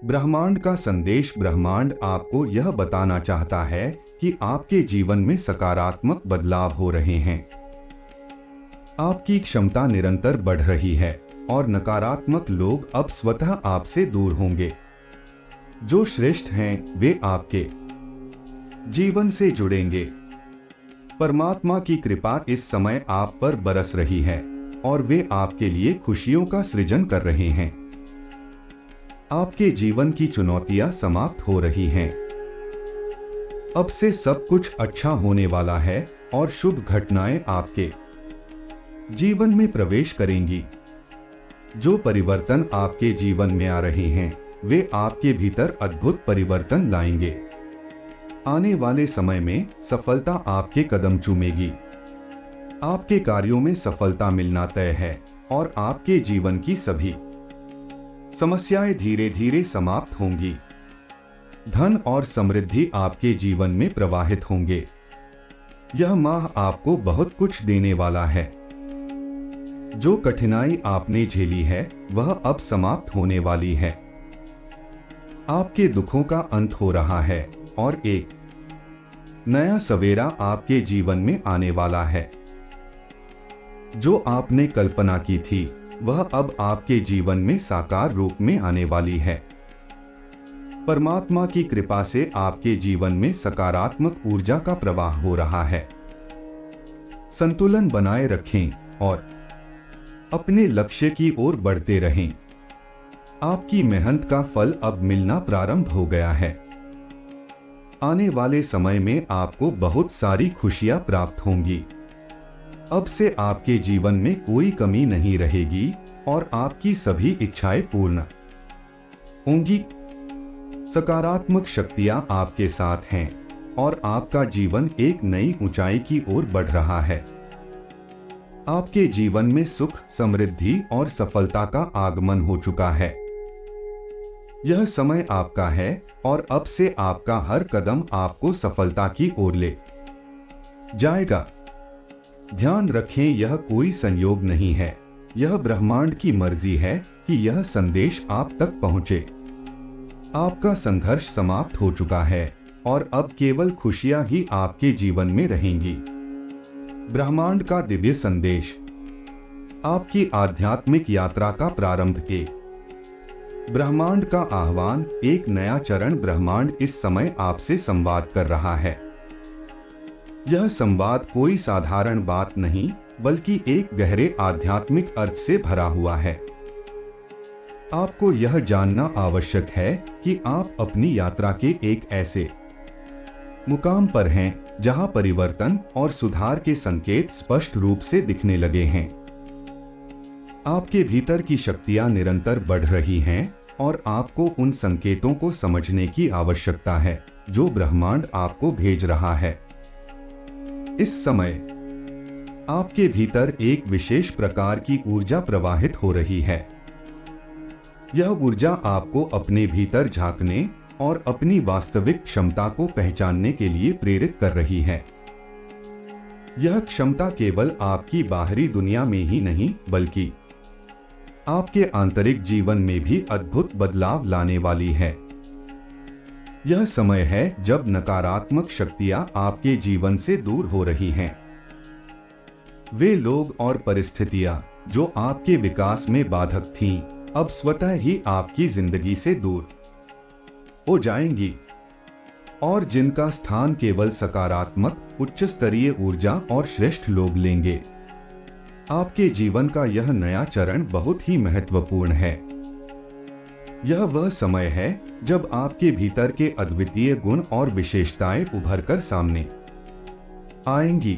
ब्रह्मांड का संदेश। ब्रह्मांड आपको यह बताना चाहता है कि आपके जीवन में सकारात्मक बदलाव हो रहे हैं। आपकी क्षमता निरंतर बढ़ रही है और नकारात्मक लोग अब स्वतः आपसे दूर होंगे। जो श्रेष्ठ हैं वे आपके जीवन से जुड़ेंगे। परमात्मा की कृपा इस समय आप पर बरस रही है और वे आपके लिए खुशियों का सृजन कर रहे हैं। आपके जीवन की चुनौतियां समाप्त हो रही हैं। अब से सब कुछ अच्छा होने वाला है और शुभ घटनाएं आपके जीवन में प्रवेश करेंगी। जो परिवर्तन आपके जीवन में आ रहे हैं वे आपके भीतर अद्भुत परिवर्तन लाएंगे। आने वाले समय में सफलता आपके कदम चूमेगी। आपके कार्यों में सफलता मिलना तय है और आपके जीवन की सभी समस्याएं धीरे धीरे समाप्त होंगी। धन और समृद्धि आपके जीवन में प्रवाहित होंगे। यह माह आपको बहुत कुछ देने वाला है। जो कठिनाई आपने झेली है वह अब समाप्त होने वाली है। आपके दुखों का अंत हो रहा है और एक नया सवेरा आपके जीवन में आने वाला है। जो आपने कल्पना की थी वह अब आपके जीवन में साकार रूप में आने वाली है। परमात्मा की कृपा से आपके जीवन में सकारात्मक ऊर्जा का प्रवाह हो रहा है। संतुलन बनाए रखें और अपने लक्ष्य की ओर बढ़ते रहें। आपकी मेहनत का फल अब मिलना प्रारंभ हो गया है। आने वाले समय में आपको बहुत सारी खुशियां प्राप्त होंगी। अब से आपके जीवन में कोई कमी नहीं रहेगी और आपकी सभी इच्छाएं पूर्ण होंगी। सकारात्मक शक्तियां आपके साथ हैं और आपका जीवन एक नई ऊंचाई की ओर बढ़ रहा है। आपके जीवन में सुख, समृद्धि और सफलता का आगमन हो चुका है। यह समय आपका है और अब से आपका हर कदम आपको सफलता की ओर ले जाएगा। ध्यान रखें, यह कोई संयोग नहीं है। यह ब्रह्मांड की मर्जी है कि यह संदेश आप तक पहुंचे। आपका संघर्ष समाप्त हो चुका है और अब केवल खुशियां ही आपके जीवन में रहेंगी। ब्रह्मांड का दिव्य संदेश। आपकी आध्यात्मिक यात्रा का प्रारंभ। एक ब्रह्मांड का आह्वान, एक नया चरण। ब्रह्मांड इस समय आपसे संवाद कर रहा है। यह संवाद कोई साधारण बात नहीं बल्कि एक गहरे आध्यात्मिक अर्थ से भरा हुआ है। आपको यह जानना आवश्यक है कि आप अपनी यात्रा के एक ऐसे मुकाम पर हैं जहां परिवर्तन और सुधार के संकेत स्पष्ट रूप से दिखने लगे हैं। आपके भीतर की शक्तियां निरंतर बढ़ रही हैं और आपको उन संकेतों को समझने की आवश्यकता है जो ब्रह्मांड आपको भेज रहा है। इस समय आपके भीतर एक विशेष प्रकार की ऊर्जा प्रवाहित हो रही है। यह ऊर्जा आपको अपने भीतर झांकने और अपनी वास्तविक क्षमता को पहचानने के लिए प्रेरित कर रही है। यह क्षमता केवल आपकी बाहरी दुनिया में ही नहीं बल्कि आपके आंतरिक जीवन में भी अद्भुत बदलाव लाने वाली है। यह समय है जब नकारात्मक शक्तियां आपके जीवन से दूर हो रही हैं। वे लोग और परिस्थितियां जो आपके विकास में बाधक थीं, अब स्वतः ही आपकी जिंदगी से दूर हो जाएंगी और जिनका स्थान केवल सकारात्मक, उच्च स्तरीय ऊर्जा और श्रेष्ठ लोग लेंगे। आपके जीवन का यह नया चरण बहुत ही महत्वपूर्ण है। यह वह समय है जब आपके भीतर के अद्वितीय गुण और विशेषताएं उभरकर सामने आएंगी।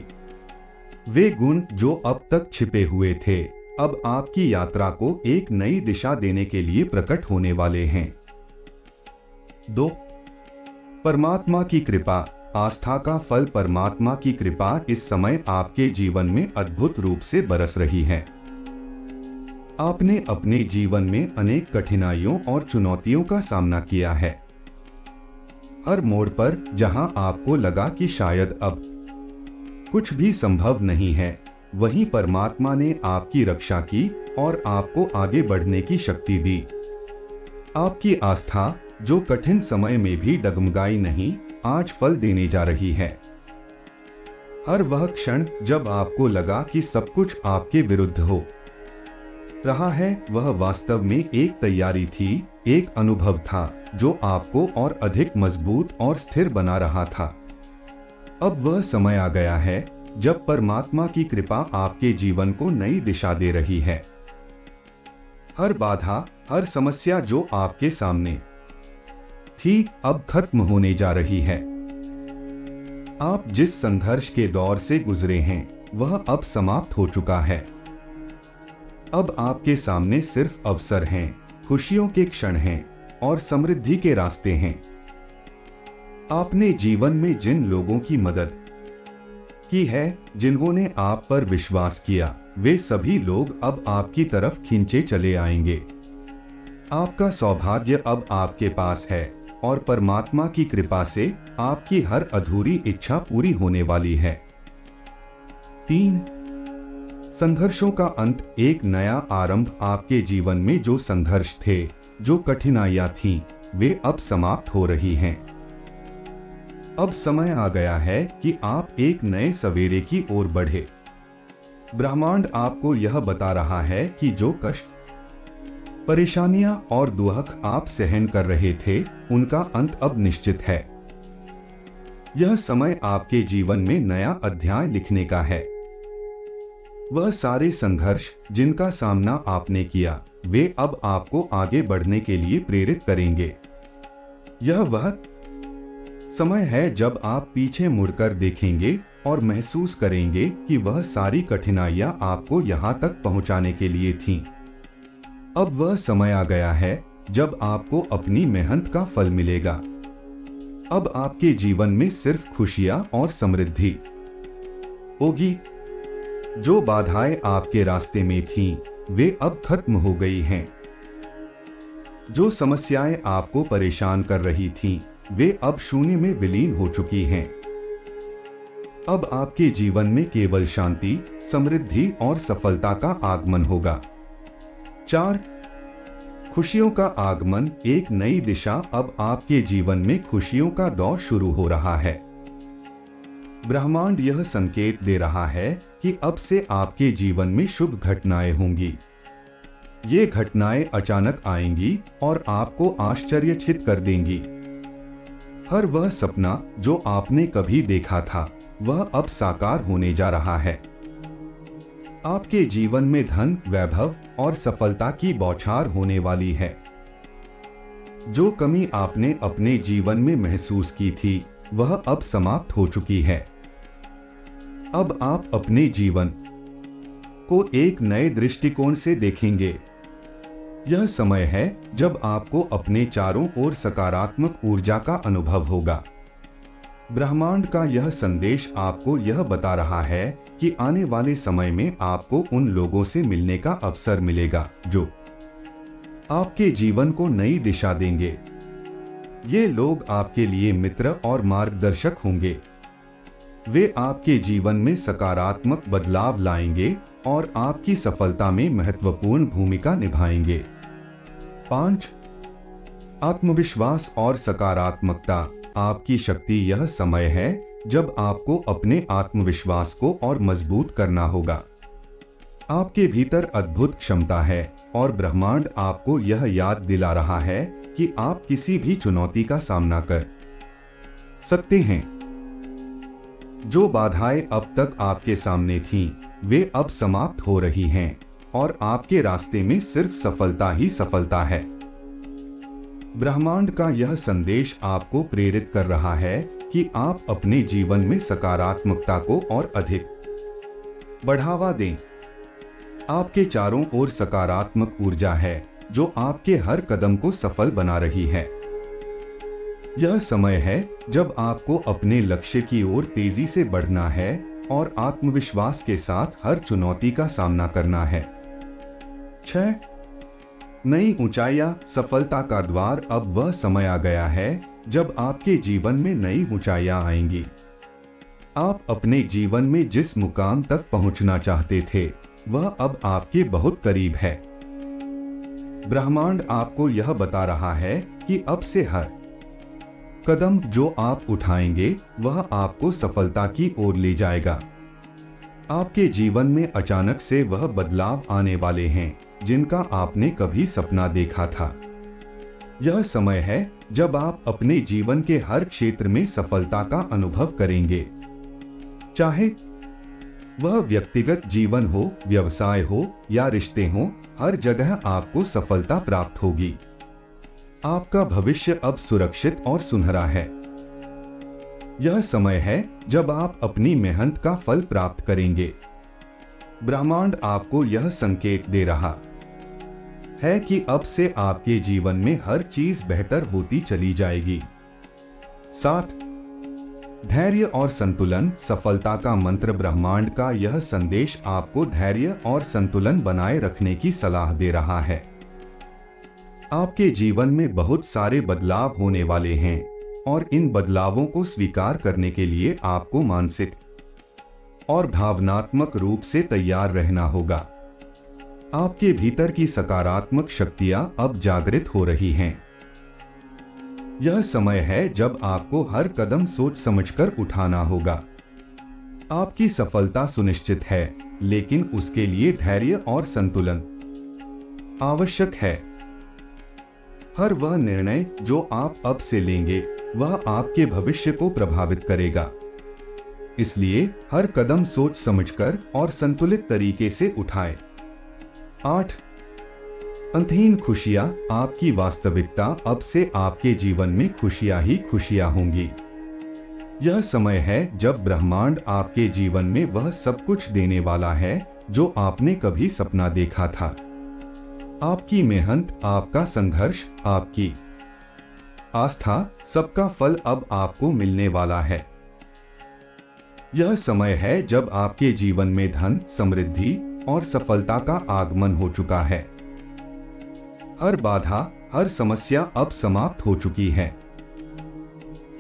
वे गुण जो अब तक छिपे हुए थे, अब आपकी यात्रा को एक नई दिशा देने के लिए प्रकट होने वाले हैं। 2. परमात्मा की कृपा। आस्था का फल। परमात्मा की कृपा इस समय आपके जीवन में अद्भुत रूप से बरस रही है। आपने अपने जीवन में अनेक कठिनाइयों और चुनौतियों का सामना किया है। हर मोड़ पर जहां आपको लगा कि शायद अब कुछ भी संभव नहीं है, वहीं परमात्मा ने आपकी रक्षा की और आपको आगे बढ़ने की शक्ति दी। आपकी आस्था जो कठिन समय में भी डगमगाई नहीं, आज फल देने जा रही है। हर वह क्षण जब आपको लगा कि सब कुछ आपके विरुद्ध हो रहा है, वह वास्तव में एक तैयारी थी, एक अनुभव था जो आपको और अधिक मजबूत और स्थिर बना रहा था। अब वह समय आ गया है जब परमात्मा की कृपा आपके जीवन को नई दिशा दे रही है। हर बाधा, हर समस्या जो आपके सामने थी, अब खत्म होने जा रही है। आप जिस संघर्ष के दौर से गुजरे हैं, वह अब समाप्त हो चुका है। अब आपके सामने सिर्फ अवसर हैं, खुशियों के क्षण हैं और समृद्धि के रास्ते हैं। आपने जीवन में जिन लोगों की मदद की है, जिन्होंने आप पर विश्वास किया, वे सभी लोग अब आपकी तरफ खींचे चले आएंगे। आपका सौभाग्य अब आपके पास है और परमात्मा की कृपा से आपकी हर अधूरी इच्छा पूरी होने वाली है। 3. संघर्षों का अंत, एक नया आरंभ। आपके जीवन में जो संघर्ष थे, जो कठिनाइयां थीं, वे अब समाप्त हो रही हैं। अब समय आ गया है कि आप एक नए सवेरे की ओर बढ़े। ब्रह्मांड आपको यह बता रहा है कि जो कष्ट, परेशानियां और दुख आप सहन कर रहे थे, उनका अंत अब निश्चित है। यह समय आपके जीवन में नया अध्याय लिखने का है। वह सारे संघर्ष जिनका सामना आपने किया, वे अब आपको आगे बढ़ने के लिए प्रेरित करेंगे। यह वह समय है जब आप पीछे मुड़कर देखेंगे और महसूस करेंगे कि वह सारी कठिनाइयां आपको यहां तक पहुंचाने के लिए थीं। अब वह समय आ गया है जब आपको अपनी मेहनत का फल मिलेगा। अब आपके जीवन में सिर्फ खुशियां और समृद्धि होगी। जो बाधाएं आपके रास्ते में थीं, वे अब खत्म हो गई हैं। जो समस्याएं आपको परेशान कर रही थीं, वे अब शून्य में विलीन हो चुकी हैं। अब आपके जीवन में केवल शांति, समृद्धि और सफलता का आगमन होगा। 4. खुशियों का आगमन, एक नई दिशा। अब आपके जीवन में खुशियों का दौर शुरू हो रहा है। ब्रह्मांड यह संकेत दे रहा है कि अब से आपके जीवन में शुभ घटनाएं होंगी। ये घटनाएं अचानक आएंगी और आपको आश्चर्यचकित कर देंगी। हर वह सपना जो आपने कभी देखा था, वह अब साकार होने जा रहा है। आपके जीवन में धन, वैभव और सफलता की बौछार होने वाली है। जो कमी आपने अपने जीवन में महसूस की थी, वह अब समाप्त हो चुकी है। अब आप अपने जीवन को एक नए दृष्टिकोण से देखेंगे। यह समय है जब आपको अपने चारों ओर सकारात्मक ऊर्जा का अनुभव होगा। ब्रह्मांड का यह संदेश आपको यह बता रहा है कि आने वाले समय में आपको उन लोगों से मिलने का अवसर मिलेगा जो आपके जीवन को नई दिशा देंगे। ये लोग आपके लिए मित्र और मार्गदर्शक होंगे। वे आपके जीवन में सकारात्मक बदलाव लाएंगे और आपकी सफलता में महत्वपूर्ण भूमिका निभाएंगे। 5. आत्मविश्वास और सकारात्मकता, आपकी शक्ति। यह समय है जब आपको अपने आत्मविश्वास को और मजबूत करना होगा। आपके भीतर अद्भुत क्षमता है और ब्रह्मांड आपको यह याद दिला रहा है कि आप किसी भी चुनौती का सामना कर सकते हैं। जो बाधाएं अब तक आपके सामने थीं, वे अब समाप्त हो रही हैं और आपके रास्ते में सिर्फ सफलता ही सफलता है। ब्रह्मांड का यह संदेश आपको प्रेरित कर रहा है कि आप अपने जीवन में सकारात्मकता को और अधिक बढ़ावा दें। आपके चारों ओर सकारात्मक ऊर्जा है जो आपके हर कदम को सफल बना रही है। यह समय है जब आपको अपने लक्ष्य की ओर तेजी से बढ़ना है और आत्मविश्वास के साथ हर चुनौती का सामना करना है। 6. नई ऊंचाइयां, सफलता का द्वार। अब वह समय आ गया है जब आपके जीवन में नई ऊंचाइयां आएंगी। आप अपने जीवन में जिस मुकाम तक पहुंचना चाहते थे, वह अब आपके बहुत करीब है। ब्रह्मांड आपको यह बता रहा है कि अब से हर कदम जो आप उठाएंगे वह आपको सफलता की ओर ले जाएगा। आपके जीवन में अचानक से वह बदलाव आने वाले हैं जिनका आपने कभी सपना देखा था। यह समय है जब आप अपने जीवन के हर क्षेत्र में सफलता का अनुभव करेंगे, चाहे वह व्यक्तिगत जीवन हो, व्यवसाय हो या रिश्ते हो, हर जगह आपको सफलता प्राप्त होगी। आपका भविष्य अब सुरक्षित और सुनहरा है। यह समय है जब आप अपनी मेहनत का फल प्राप्त करेंगे। ब्रह्मांड आपको यह संकेत दे रहा है कि अब से आपके जीवन में हर चीज बेहतर होती चली जाएगी। 7. धैर्य और संतुलन। सफलता का मंत्र। ब्रह्मांड का यह संदेश आपको धैर्य और संतुलन बनाए रखने की सलाह दे रहा है। आपके जीवन में बहुत सारे बदलाव होने वाले हैं और इन बदलावों को स्वीकार करने के लिए आपको मानसिक और भावनात्मक रूप से तैयार रहना होगा। आपके भीतर की सकारात्मक शक्तियां अब जागृत हो रही हैं। यह समय है जब आपको हर कदम सोच समझकर उठाना होगा। आपकी सफलता सुनिश्चित है, लेकिन उसके लिए धैर्य और संतुलन आवश्यक है। हर वह निर्णय जो आप अब से लेंगे वह आपके भविष्य को प्रभावित करेगा। इसलिए हर कदम सोच समझकर और संतुलित तरीके से उठाएं। 8. अंतहीन खुशियां। आपकी वास्तविकता। अब से आपके जीवन में खुशियां ही खुशियां होंगी। यह समय है जब ब्रह्मांड आपके जीवन में वह सब कुछ देने वाला है जो आपने कभी सपना देखा था। आपकी मेहनत, आपका संघर्ष, आपकी आस्था, सबका फल अब आपको मिलने वाला है। यह समय है जब आपके जीवन में धन, समृद्धि और सफलता का आगमन हो चुका है। हर बाधा, हर समस्या अब समाप्त हो चुकी है।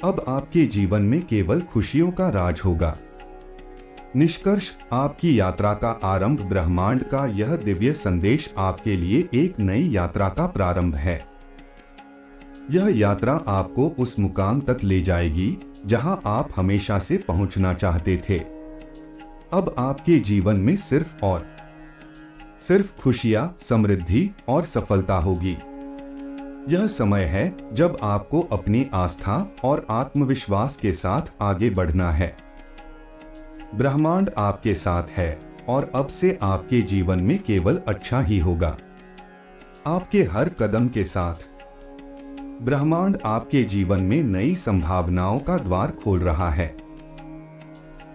अब आपके जीवन में केवल खुशियों का राज होगा। निष्कर्ष, आपकी यात्रा का आरंभ। ब्रह्मांड का यह दिव्य संदेश आपके लिए एक नई यात्रा का प्रारंभ है। यह यात्रा आपको उस मुकाम तक ले जाएगी जहां आप हमेशा से पहुंचना चाहते थे। अब आपके जीवन में सिर्फ और सिर्फ खुशियां, समृद्धि और सफलता होगी। यह समय है जब आपको अपनी आस्था और आत्मविश्वास के साथ आगे बढ़ना है। ब्रह्मांड आपके साथ है और अब से आपके जीवन में केवल अच्छा ही होगा। आपके हर कदम के साथ ब्रह्मांड आपके जीवन में नई संभावनाओं का द्वार खोल रहा है।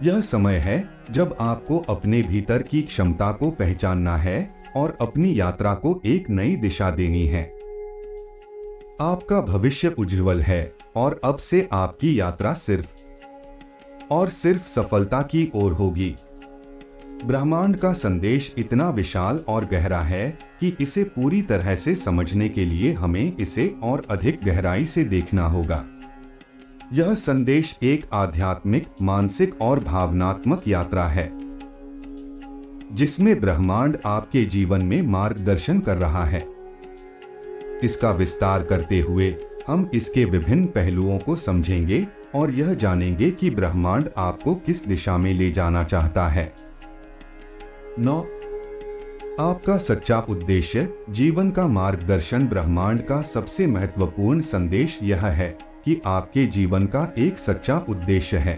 यह समय है जब आपको अपने भीतर की क्षमता को पहचानना है और अपनी यात्रा को एक नई दिशा देनी है। आपका भविष्य उज्जवल है और अब से आपकी यात्रा सिर्फ और सिर्फ सफलता की ओर होगी। ब्रह्मांड का संदेश इतना विशाल और गहरा है कि इसे पूरी तरह से समझने के लिए हमें इसे और अधिक गहराई से देखना होगा। यह संदेश एक आध्यात्मिक, मानसिक और भावनात्मक यात्रा है जिसमें ब्रह्मांड आपके जीवन में मार्गदर्शन कर रहा है। इसका विस्तार करते हुए हम इसके विभिन्न पहलुओं को समझेंगे और यह जानेंगे कि ब्रह्मांड आपको किस दिशा में ले जाना चाहता है। 9. आपका सच्चा उद्देश्य। जीवन का मार्गदर्शन। ब्रह्मांड का सबसे महत्वपूर्ण संदेश यह है कि आपके जीवन का एक सच्चा उद्देश्य है।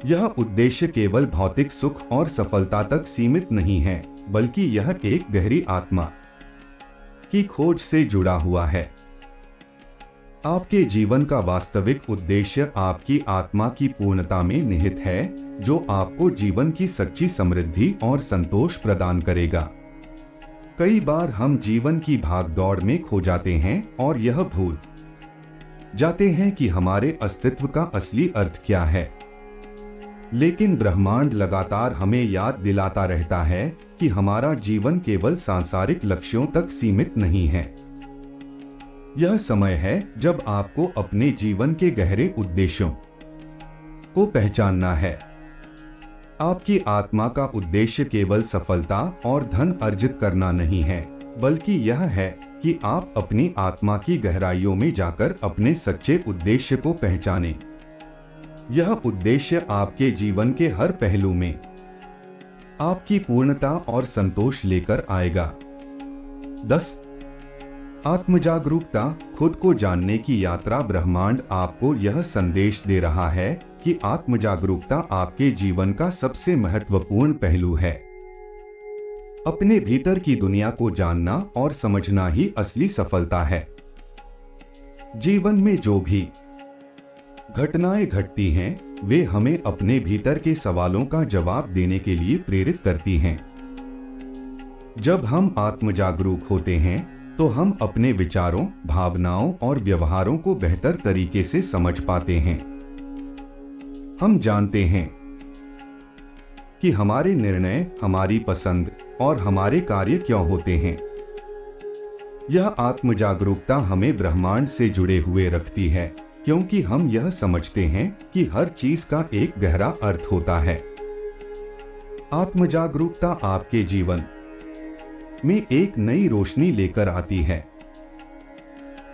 यह उद्देश्य केवल भौतिक सुख और सफलता तक सीमित नहीं है, बल्कि यह एक गहरी आत्मा की खोज से जुड़ा हुआ है। आपके जीवन का वास्तविक उद्देश्य आपकी आत्मा की पूर्णता में निहित है, जो आपको जीवन की सच्ची समृद्धि और संतोष प्रदान करेगा। कई बार हम जीवन की भागदौड़ में खो जाते हैं और यह भूल जाते हैं कि हमारे अस्तित्व का असली अर्थ क्या है। लेकिन ब्रह्मांड लगातार हमें याद दिलाता रहता है कि हमारा जीवन केवल सांसारिक लक्ष्यों तक सीमित नहीं है। यह समय है जब आपको अपने जीवन के गहरे उद्देश्यों को पहचानना है। आपकी आत्मा का उद्देश्य केवल सफलता और धन अर्जित करना नहीं है, बल्कि यह है कि आप अपनी आत्मा की गहराइयों में जाकर अपने सच्चे उद्देश्य को पहचानें। यह उद्देश्य आपके जीवन के हर पहलू में आपकी पूर्णता और संतोष लेकर आएगा। 10. आत्मजागरूकता। खुद को जानने की यात्रा। ब्रह्मांड आपको यह संदेश दे रहा है कि आत्मजागरूकता आपके जीवन का सबसे महत्वपूर्ण पहलू है। अपने भीतर की दुनिया को जानना और समझना ही असली सफलता है। जीवन में जो भी घटनाएं घटती हैं, वे हमें अपने भीतर के सवालों का जवाब देने के लिए प्रेरित करती हैं। जब हम आत्मजागरूक होते हैं तो हम अपने विचारों, भावनाओं और व्यवहारों को बेहतर तरीके से समझ पाते हैं। हम जानते हैं कि हमारे निर्णय, हमारी पसंद और हमारे कार्य क्यों होते हैं। यह आत्मजागरूकता हमें ब्रह्मांड से जुड़े हुए रखती है, क्योंकि हम यह समझते हैं कि हर चीज का एक गहरा अर्थ होता है। आत्मजागरूकता आपके जीवन में एक नई रोशनी लेकर आती है।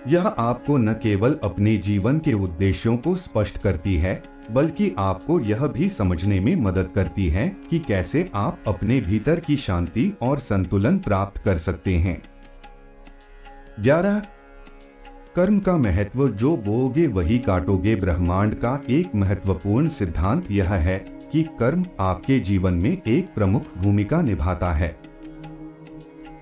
यह आपको न केवल अपने जीवन के उद्देश्यों को स्पष्ट करती है, बल्कि आपको यह भी समझने में मदद करती है कि कैसे आप अपने भीतर की शांति और संतुलन प्राप्त कर सकते हैं। 11. कर्म का महत्व। जो बोओगे वही काटोगे। ब्रह्मांड का एक महत्वपूर्ण सिद्धांत यह है कि कर्म आपके जीवन में एक प्रमुख भूमिका निभाता है।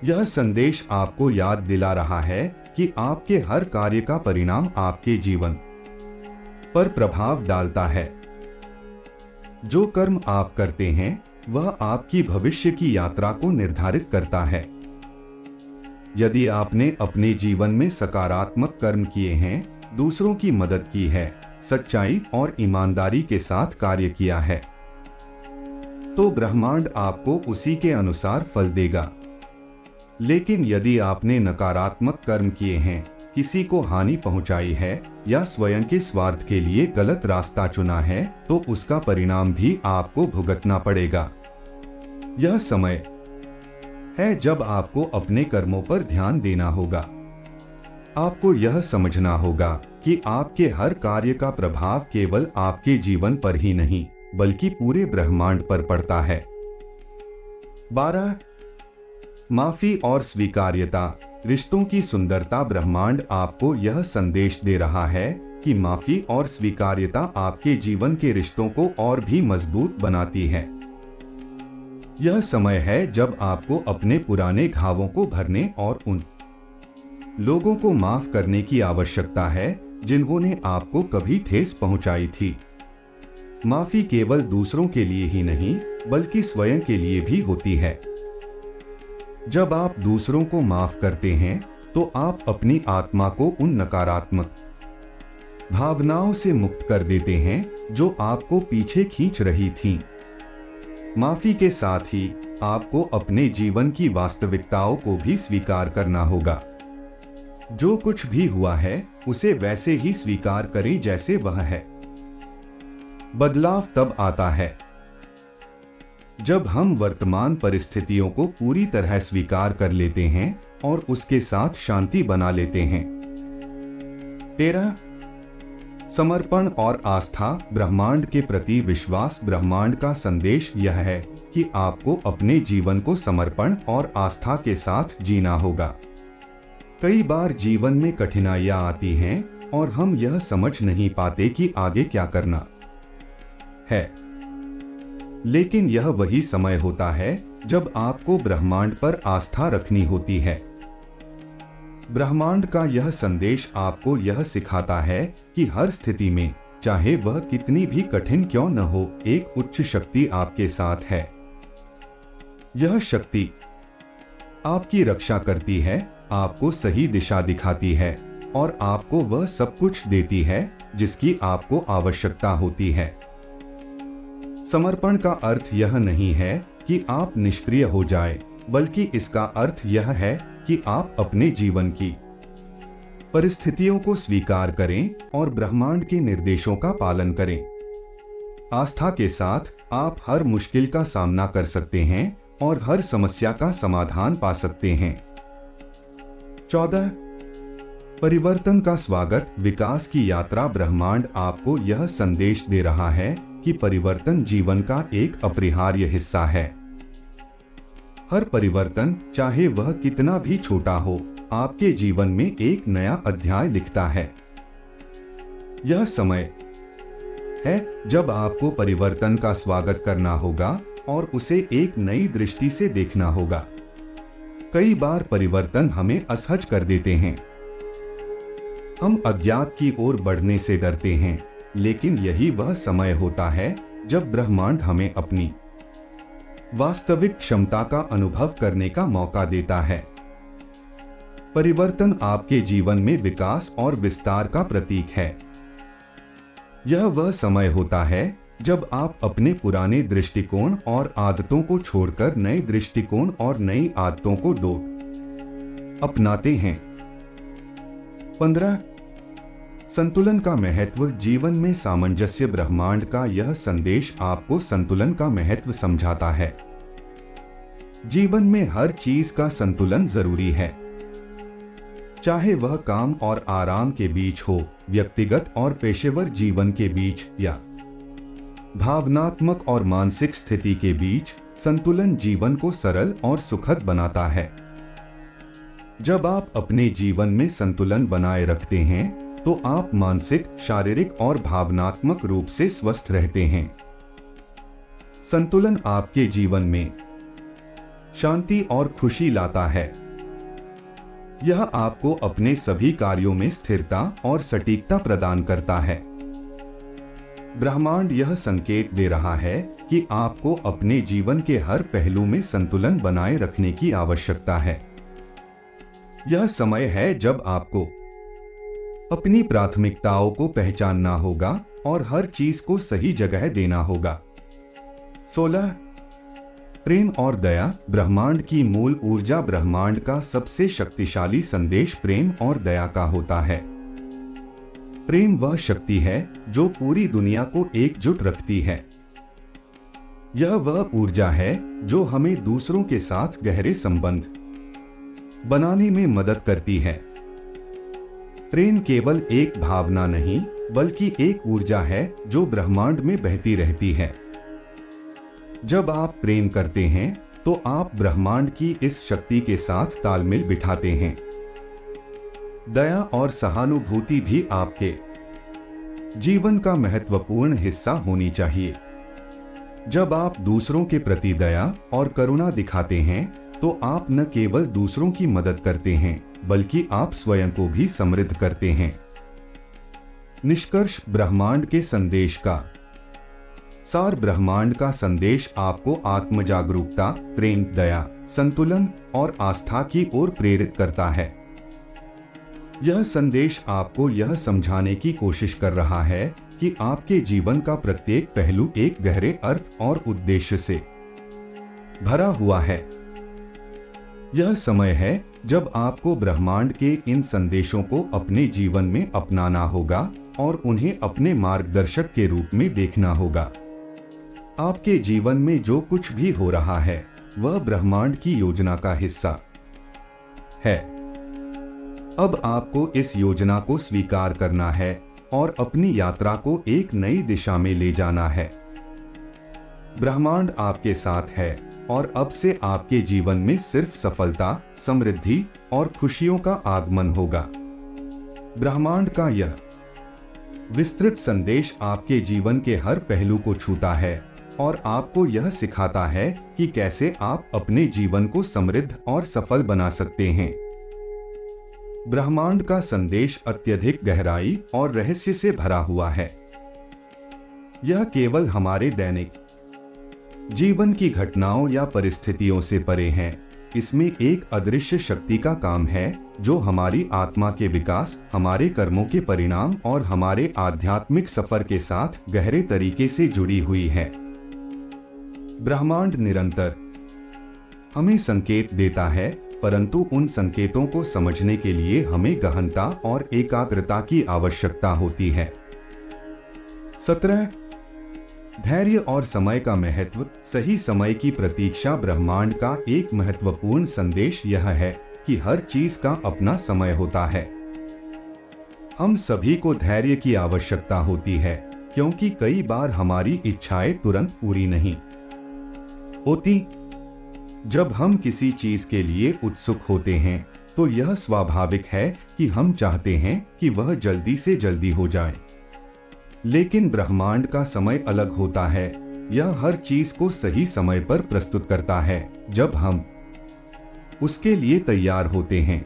यह संदेश आपको याद दिला रहा है कि आपके हर कार्य का परिणाम आपके जीवन पर प्रभाव डालता है। जो कर्म आप करते हैं वह आपकी भविष्य की यात्रा को निर्धारित करता है। यदि आपने अपने जीवन में सकारात्मक कर्म किए हैं, दूसरों की मदद की है, सच्चाई और ईमानदारी के साथ कार्य किया है, तो ब्रह्मांड आपको उसी के अनुसार फल देगा। लेकिन यदि आपने नकारात्मक कर्म किए हैं, किसी को हानि पहुंचाई है या स्वयं के स्वार्थ के लिए गलत रास्ता चुना है, तो उसका परिणाम भी आपको भुगतना पड़ेगा। यह समय है जब आपको अपने कर्मों पर ध्यान देना होगा। आपको यह समझना होगा कि आपके हर कार्य का प्रभाव केवल आपके जीवन पर ही नहीं, बल्कि पूरे ब्रह्मांड पर पड़ता है। 12. माफी और स्वीकार्यता। रिश्तों की सुंदरता। ब्रह्मांड आपको यह संदेश दे रहा है कि माफी और स्वीकार्यता आपके जीवन के रिश्तों को और भी मजबूत बनाती है। यह समय है जब आपको अपने पुराने घावों को भरने और उन लोगों को माफ करने की आवश्यकता है जिन्होंने आपको कभी ठेस पहुंचाई थी। माफी केवल दूसरों के लिए ही नहीं, बल्कि स्वयं के लिए भी होती है। जब आप दूसरों को माफ करते हैं तो आप अपनी आत्मा को उन नकारात्मक भावनाओं से मुक्त कर देते हैं जो आपको पीछे खींच रही थीं। माफी के साथ ही आपको अपने जीवन की वास्तविकताओं को भी स्वीकार करना होगा। जो कुछ भी हुआ है उसे वैसे ही स्वीकार करें जैसे वह है। बदलाव तब आता है जब हम वर्तमान परिस्थितियों को पूरी तरह स्वीकार कर लेते हैं और उसके साथ शांति बना लेते हैं। 13. समर्पण और आस्था। ब्रह्मांड के प्रति विश्वास। ब्रह्मांड का संदेश यह है कि आपको अपने जीवन को समर्पण और आस्था के साथ जीना होगा। कई बार जीवन में कठिनाइयां आती हैं और हम यह समझ नहीं पाते कि आगे क्या करना है। लेकिन यह वही समय होता है जब आपको ब्रह्मांड पर आस्था रखनी होती है। ब्रह्मांड का यह संदेश आपको यह सिखाता है कि हर स्थिति में, चाहे वह कितनी भी कठिन क्यों न हो, एक उच्च शक्ति आपके साथ है। यह शक्ति आपकी रक्षा करती है, आपको सही दिशा दिखाती है और आपको वह सब कुछ देती है जिसकी आपको आवश्यकता होती है। समर्पण का अर्थ यह नहीं है कि आप निष्क्रिय हो जाएं, बल्कि इसका अर्थ यह है कि आप अपने जीवन की परिस्थितियों को स्वीकार करें और ब्रह्मांड के निर्देशों का पालन करें। आस्था के साथ आप हर मुश्किल का सामना कर सकते हैं और हर समस्या का समाधान पा सकते हैं। 14 परिवर्तन का स्वागत। विकास की यात्रा। ब्रह्मांड आपको यह संदेश दे रहा है कि परिवर्तन जीवन का एक अपरिहार्य हिस्सा है। हर परिवर्तन, चाहे वह कितना भी छोटा हो, आपके जीवन में एक नया अध्याय लिखता है। यह समय है जब आपको परिवर्तन का स्वागत करना होगा और उसे एक नई दृष्टि से देखना होगा। कई बार परिवर्तन हमें असहज कर देते हैं। हम अज्ञात की ओर बढ़ने से डरते हैं, लेकिन यही वह समय होता है जब ब्रह्मांड हमें अपनी वास्तविक क्षमता का अनुभव करने का मौका देता है। परिवर्तन आपके जीवन में विकास और विस्तार का प्रतीक है। यह वह समय होता है जब आप अपने पुराने दृष्टिकोण और आदतों को छोड़कर नए दृष्टिकोण और नई आदतों को अपनाते हैं। 15 संतुलन का महत्व। जीवन में सामंजस्य। ब्रह्मांड का यह संदेश आपको संतुलन का महत्व समझाता है। जीवन में हर चीज का संतुलन जरूरी है, चाहे वह काम और आराम के बीच हो, व्यक्तिगत और पेशेवर जीवन के बीच, या भावनात्मक और मानसिक स्थिति के बीच। संतुलन जीवन को सरल और सुखद बनाता है। जब आप अपने जीवन में संतुलन बनाए रखते हैं तो आप मानसिक, शारीरिक और भावनात्मक रूप से स्वस्थ रहते हैं। संतुलन आपके जीवन में शांति और खुशी लाता है। यह आपको अपने सभी कार्यों में स्थिरता और सटीकता प्रदान करता है। ब्रह्मांड यह संकेत दे रहा है कि आपको अपने जीवन के हर पहलू में संतुलन बनाए रखने की आवश्यकता है। यह समय है जब आपको अपनी प्राथमिकताओं को पहचानना होगा और हर चीज को सही जगह देना होगा। 16 प्रेम और दया। ब्रह्मांड की मूल ऊर्जा। ब्रह्मांड का सबसे शक्तिशाली संदेश प्रेम और दया का होता है। प्रेम वह शक्ति है जो पूरी दुनिया को एकजुट रखती है। यह वह ऊर्जा है जो हमें दूसरों के साथ गहरे संबंध बनाने में मदद करती है। प्रेम केवल एक भावना नहीं, बल्कि एक ऊर्जा है जो ब्रह्मांड में बहती रहती है। जब आप प्रेम करते हैं तो आप ब्रह्मांड की इस शक्ति के साथ तालमेल बिठाते हैं। दया और सहानुभूति भी आपके जीवन का महत्वपूर्ण हिस्सा होनी चाहिए। जब आप दूसरों के प्रति दया और करुणा दिखाते हैं तो आप न केवल दूसरों की मदद करते हैं, बल्कि आप स्वयं को भी समृद्ध करते हैं। निष्कर्ष। ब्रह्मांड के संदेश का सार। ब्रह्मांड का संदेश आपको आत्म जागरूकता, प्रेम, दया, संतुलन और आस्था की ओर प्रेरित करता है। यह संदेश आपको यह समझाने की कोशिश कर रहा है कि आपके जीवन का प्रत्येक पहलू एक गहरे अर्थ और उद्देश्य से भरा हुआ है। यह समय है जब आपको ब्रह्मांड के इन संदेशों को अपने जीवन में अपनाना होगा और उन्हें अपने मार्गदर्शक के रूप में देखना होगा। आपके जीवन में जो कुछ भी हो रहा है वह ब्रह्मांड की योजना का हिस्सा है। अब आपको इस योजना को स्वीकार करना है और अपनी यात्रा को एक नई दिशा में ले जाना है। ब्रह्मांड आपके साथ है और अब से आपके जीवन में सिर्फ सफलता, समृद्धि और खुशियों का आगमन होगा। ब्रह्मांड का यह विस्तृत संदेश आपके जीवन के हर पहलू को छूता है और आपको यह सिखाता है कि कैसे आप अपने जीवन को समृद्ध और सफल बना सकते हैं। ब्रह्मांड का संदेश अत्यधिक गहराई और रहस्य से भरा हुआ है। यह केवल हमारे दैनिक जीवन की घटनाओं या परिस्थितियों से परे है। इसमें एक अदृश्य शक्ति का काम है जो हमारी आत्मा के विकास, हमारे कर्मों के परिणाम और हमारे आध्यात्मिक सफर के साथ गहरे तरीके से जुड़ी हुई है। ब्रह्मांड निरंतर हमें संकेत देता है, परंतु उन संकेतों को समझने के लिए हमें गहनता और एकाग्रता की आवश्यकता होती है। 17 धैर्य और समय का महत्व। सही समय की प्रतीक्षा। ब्रह्मांड का एक महत्वपूर्ण संदेश यह है कि हर चीज का अपना समय होता है। हम सभी को धैर्य की आवश्यकता होती है, क्योंकि कई बार हमारी इच्छाएं तुरंत पूरी नहीं होती। जब हम किसी चीज के लिए उत्सुक होते हैं, तो यह स्वाभाविक है कि हम चाहते हैं कि वह जल्दी से जल्दी हो जाए। लेकिन ब्रह्मांड का समय अलग होता है। यह हर चीज को सही समय पर प्रस्तुत करता है, जब हम उसके लिए तैयार होते हैं।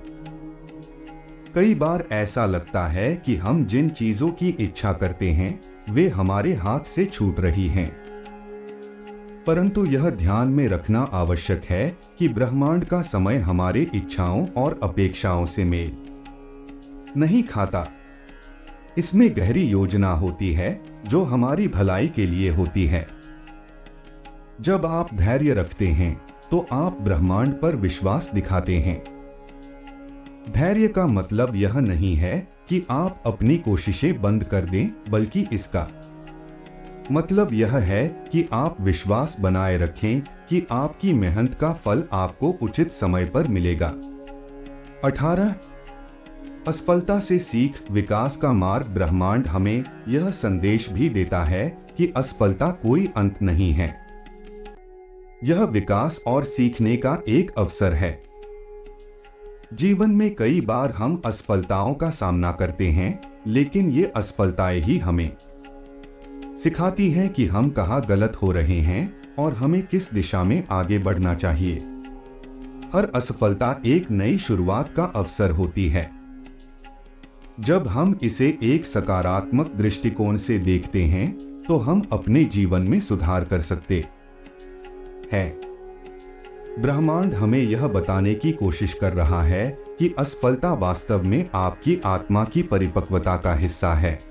कई बार ऐसा लगता है कि हम जिन चीजों की इच्छा करते हैं, वे हमारे हाथ से छूट रही हैं। परंतु यह ध्यान में रखना आवश्यक है कि ब्रह्मांड का समय हमारे इच्छाओं और अपेक्षाओं से मेल नहीं खाता। इसमें गहरी योजना होती है, जो हमारी भलाई के लिए होती है। जब आप धैर्य रखते हैं, तो आप ब्रह्मांड पर विश्वास दिखाते हैं। धैर्य का मतलब यह नहीं है कि आप अपनी कोशिशें बंद कर दें, बल्कि इसका मतलब यह है कि आप विश्वास बनाए रखें कि आपकी मेहनत का फल आपको उचित समय पर मिलेगा। 18 असफलता से सीख विकास का मार्ग। ब्रह्मांड हमें यह संदेश भी देता है कि असफलता कोई अंत नहीं है। यह विकास और सीखने का एक अवसर है। जीवन में कई बार हम असफलताओं का सामना करते हैं, लेकिन ये असफलताएं ही हमें सिखाती हैं कि हम कहाँ गलत हो रहे हैं और हमें किस दिशा में आगे बढ़ना चाहिए। हर असफलता एक नई शुरुआत का अवसर होती है। जब हम इसे एक सकारात्मक दृष्टिकोण से देखते हैं, तो हम अपने जीवन में सुधार कर सकते हैं। ब्रह्मांड हमें यह बताने की कोशिश कर रहा है कि असफलता वास्तव में आपकी आत्मा की परिपक्वता का हिस्सा है।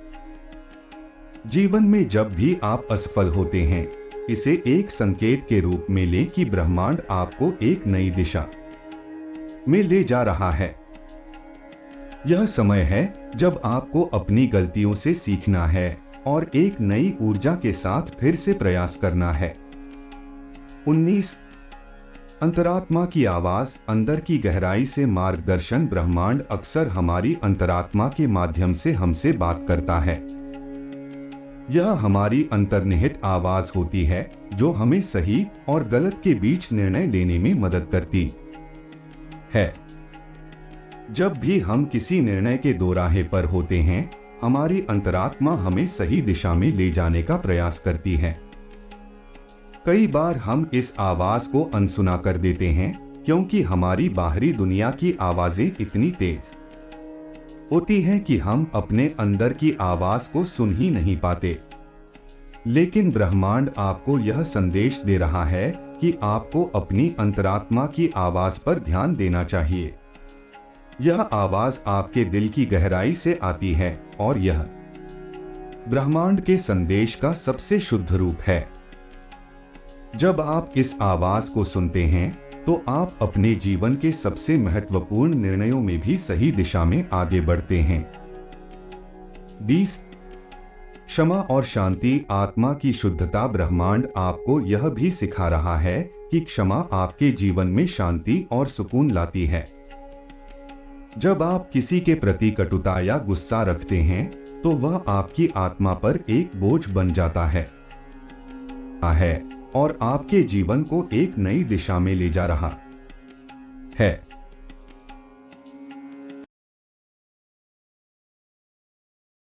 जीवन में जब भी आप असफल होते हैं, इसे एक संकेत के रूप में लें कि ब्रह्मांड आपको एक नई दिशा में ले जा रहा है। यह समय है जब आपको अपनी गलतियों से सीखना है और एक नई ऊर्जा के साथ फिर से प्रयास करना है। 19 अंतरात्मा की आवाज। अंदर की गहराई से मार्गदर्शन। ब्रह्मांड अक्सर हमारी अंतरात्मा के माध्यम से हमसे बात करता है। यह हमारी अंतर्निहित आवाज होती है, जो हमें सही और गलत के बीच निर्णय लेने में मदद करती है। जब भी हम किसी निर्णय के दोराहे पर होते हैं, हमारी अंतरात्मा हमें सही दिशा में ले जाने का प्रयास करती है। कई बार हम इस आवाज को अनसुना कर देते हैं, क्योंकि हमारी बाहरी दुनिया की आवाजें इतनी तेज होती हैं कि हम अपने अंदर की आवाज को सुन ही नहीं पाते। लेकिन ब्रह्मांड आपको यह संदेश दे रहा है कि आपको अपनी अंतरात्मा की आवाज पर ध्यान देना चाहिए। यह आवाज आपके दिल की गहराई से आती है और यह ब्रह्मांड के संदेश का सबसे शुद्ध रूप है। जब आप इस आवाज को सुनते हैं, तो आप अपने जीवन के सबसे महत्वपूर्ण निर्णयों में भी सही दिशा में आगे बढ़ते हैं। 20 क्षमा और शांति। आत्मा की शुद्धता। ब्रह्मांड आपको यह भी सिखा रहा है कि क्षमा आपके जीवन में शांति और सुकून लाती है। जब आप किसी के प्रति कटुता या गुस्सा रखते हैं, तो वह आपकी आत्मा पर एक बोझ बन जाता है और आपके जीवन को एक नई दिशा में ले जा रहा है।